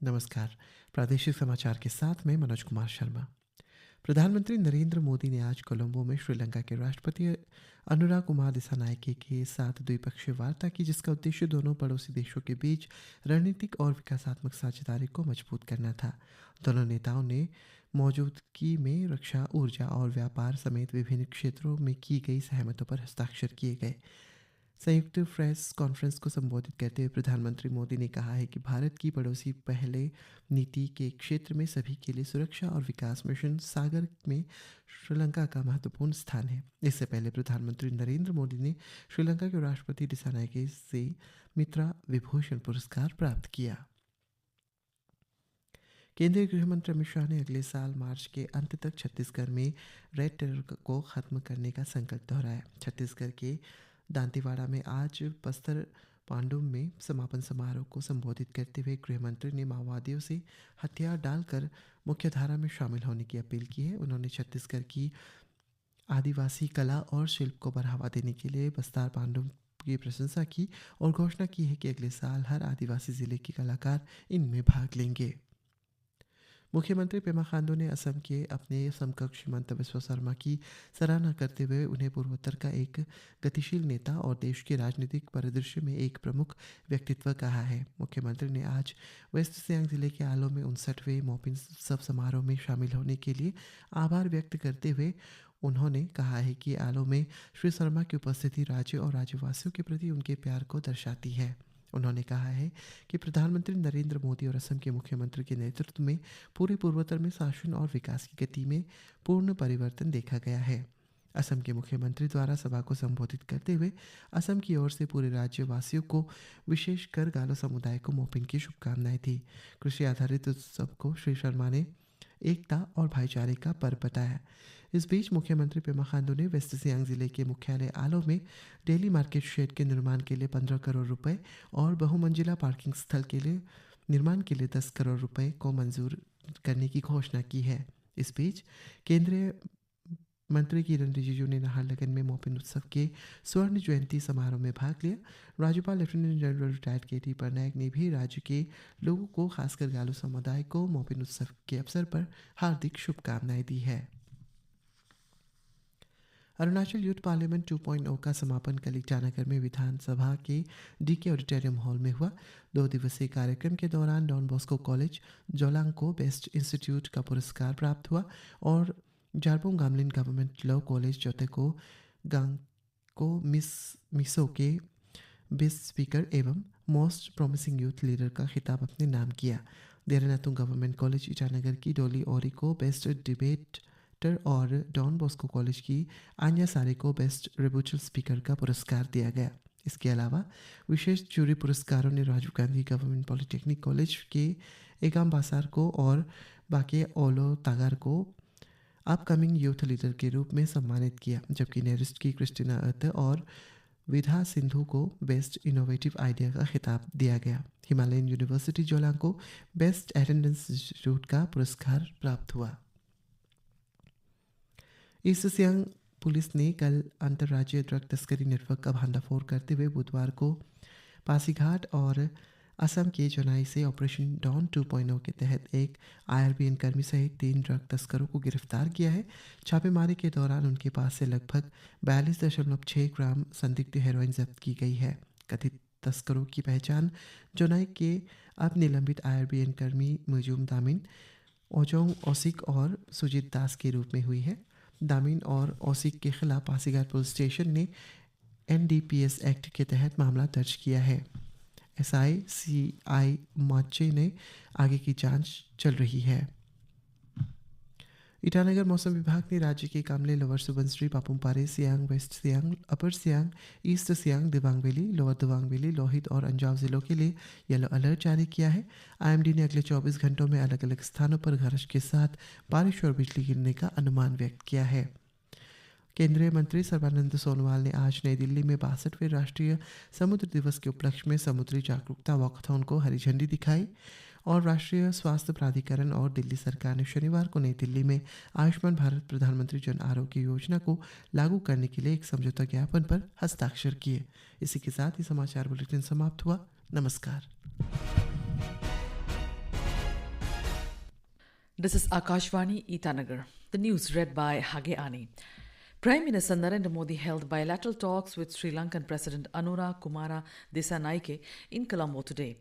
नमस्कार। प्रादेशिक समाचार के साथ मैं मनोज कुमार शर्मा। प्रधानमंत्री नरेंद्र मोदी ने आज कोलंबो में श्रीलंका के राष्ट्रपति अनुराग कुमार दिसानायके के साथ द्विपक्षीय वार्ता की, जिसका उद्देश्य दोनों पड़ोसी देशों के बीच रणनीतिक और विकासात्मक साझेदारी को मजबूत करना था। दोनों नेताओं ने मौजूदगी में रक्षा, ऊर्जा और व्यापार समेत विभिन्न क्षेत्रों में की गई सहमतों पर हस्ताक्षर किए गए। संयुक्त प्रेस कॉन्फ्रेंस को संबोधित करते हुए प्रधानमंत्री मोदी ने कहा है कि भारत की पड़ोसी पहले नीति के क्षेत्र में सभी के लिए सुरक्षा और विकास मिशन सागर में श्रीलंका का महत्वपूर्ण स्थान है। इससे पहले प्रधानमंत्री नरेंद्र मोदी ने श्रीलंका के राष्ट्रपति दिसानायके से मित्रा विभूषण पुरस्कार प्राप्त किया। केंद्रीय गृह मंत्री अमित शाह ने अगले साल मार्च के अंत तक छत्तीसगढ़ में रेड टेरर को खत्म करने का संकल्प दोहराया। छत्तीसगढ़ के दांतेवाड़ा में आज बस्तर पांडुम में समापन समारोह को संबोधित करते हुए गृह मंत्री ने माओवादियों से हथियार डालकर मुख्यधारा में शामिल होने की अपील की है। उन्होंने छत्तीसगढ़ की आदिवासी कला और शिल्प को बढ़ावा देने के लिए बस्तर पांडुम की प्रशंसा की और घोषणा की है कि अगले साल हर आदिवासी जिले के कलाकार इनमें भाग लेंगे। मुख्यमंत्री पेमा खांडू ने असम के अपने समकक्ष हिमंता बिस्वा शर्मा की सराहना करते हुए उन्हें पूर्वोत्तर का एक गतिशील नेता और देश के राजनीतिक परिदृश्य में एक प्रमुख व्यक्तित्व कहा है। मुख्यमंत्री ने आज वेस्ट सियांग जिले के आलो में 59वें मोपिन उत्सव समारोह में शामिल होने के लिए आभार व्यक्त करते हुए उन्होंने कहा है कि आलो में श्री शर्मा की उपस्थिति राज्य और राज्यवासियों के प्रति उनके प्यार को दर्शाती है। उन्होंने कहा है कि प्रधानमंत्री नरेंद्र मोदी और असम के मुख्यमंत्री के नेतृत्व में पूरे पूर्वोत्तर में शासन और विकास की गति में पूर्ण परिवर्तन देखा गया है। असम के मुख्यमंत्री द्वारा सभा को संबोधित करते हुए असम की ओर से पूरे राज्यवासियों को, विशेषकर गालो समुदाय को मोपिन की शुभकामनाएं थी। कृषि आधारित उत्सव को श्री शर्मा ने एकता और भाईचारे का पर्व बताया। इस बीच मुख्यमंत्री पेमा खांडू ने वेस्ट सियांग जिले के मुख्यालय आलो में डेली मार्केट शेड के निर्माण के लिए 15 करोड़ रुपए और बहुमंजिला पार्किंग स्थल के लिए निर्माण के लिए 10 करोड़ रुपए को मंजूर करने की घोषणा की है। इस बीच केंद्रीय मंत्री किरण रिजिजू ने नाहरलगुन में मोपिन उत्सव के स्वर्ण जयंती समारोह में भाग लिया। राज्यपाल लेफ्टिनेंट जनरल रिटायर्ड केटी पटनायक ने भी राज्य के लोगों को, खासकर गालो समुदाय को मोपिन उत्सव के अवसर पर हार्दिक शुभकामनाएं दी है। अरुणाचल यूथ पार्लियामेंट 2.0 का समापन कल ईटानगर में विधानसभा के डीके ऑडिटोरियम हॉल में हुआ। 2 दिवसीय कार्यक्रम के दौरान डॉन बॉस्को कॉलेज जोलांग को बेस्ट इंस्टीट्यूट का पुरस्कार प्राप्त हुआ और जारबोंग गामलिन गवर्नमेंट लॉ कॉलेज जोते को गांग को मिसो के बेस्ट स्पीकर एवं मोस्ट प्रॉमिसिंग यूथ लीडर का खिताब अपने नाम किया। देरानातुंग गवर्नमेंट कॉलेज ईटानगर की डोली ओरी को बेस्ट डिबेटर और डॉन बॉस्को कॉलेज की आन्या सारे को बेस्ट रिबुचल स्पीकर का पुरस्कार दिया गया। इसके अलावा विशेष जूरी पुरस्कारों ने Rajiv Gandhi government polytechnic college के एगाम बासार को और बाके ओलो तागार को अपकमिंग यूथ लीडर के रूप में सम्मानित किया, जबकि नेरिस्ट की क्रिस्टिना अर्थ और विधा सिंधु को बेस्ट इनोवेटिव आइडिया का खिताब दिया गया। हिमालयन यूनिवर्सिटी जोलांग को बेस्ट अटेंडेंस इंस्टीट्यूट का पुरस्कार प्राप्त हुआ। ईस्ट सियांग पुलिस ने कल अंतर्राज्यीय ड्रग तस्करी नेटवर्क का भंडाफोड़ करते हुए बुधवार को पासीघाट और असम के चेन्नई से ऑपरेशन डॉन 2.0 के तहत एक IRBN कर्मी सहित 3 ड्रग तस्करों को गिरफ्तार किया है। छापेमारी के दौरान उनके पास से लगभग 42.6 ग्राम संदिग्ध हेरोइन जब्त की गई है। कथित तस्करों की पहचान चेन्नई के अब निलंबित IRBN कर्मी मुजुम दामिन, ओजोंग ओसिक और सुजीत दास के रूप में हुई है। दामिन और ओसिक के खिलाफ पासीघाट पुलिस स्टेशन ने NDPS एक्ट के तहत मामला दर्ज किया है। SICI माचे ने आगे की जांच चल रही है। ईटानगर मौसम विभाग ने राज्य के Kamle, lower Subansiri, Papumpare, Siang, west Siang, upper Siang, east Siang, Dibang valley, lower Dibang valley, Lohit और अंजाव जिलों के लिए येलो अलर्ट जारी किया है। IMD ने अगले 24 घंटों में अलग अलग स्थानों पर गरज के साथ बारिश और बिजली गिरने का अनुमान व्यक्त किया है। केंद्रीय मंत्री सर्बानंद सोनोवाल ने आज नई दिल्ली में 62वें राष्ट्रीय समुद्र दिवस के उपलक्ष्य में समुद्री जागरूकता वॉकथॉन को हरी झंडी दिखाई और राष्ट्रीय स्वास्थ्य प्राधिकरण और दिल्ली सरकार ने शनिवार को नई दिल्ली में आयुष्मान भारत प्रधानमंत्री जन आरोग्य योजना को लागू करने के लिए एक समझौता ज्ञापन पर हस्ताक्षर किए। इसी के साथ ही समाचार बुलेटिन समाप्त हुआ। नमस्कार। This is Akashvani Itanagar. The news read by Hage Ani. Prime Minister Narendra Modi held bilateral talks with Sri Lankan President Anura Kumara Dissanayake in Colombo today.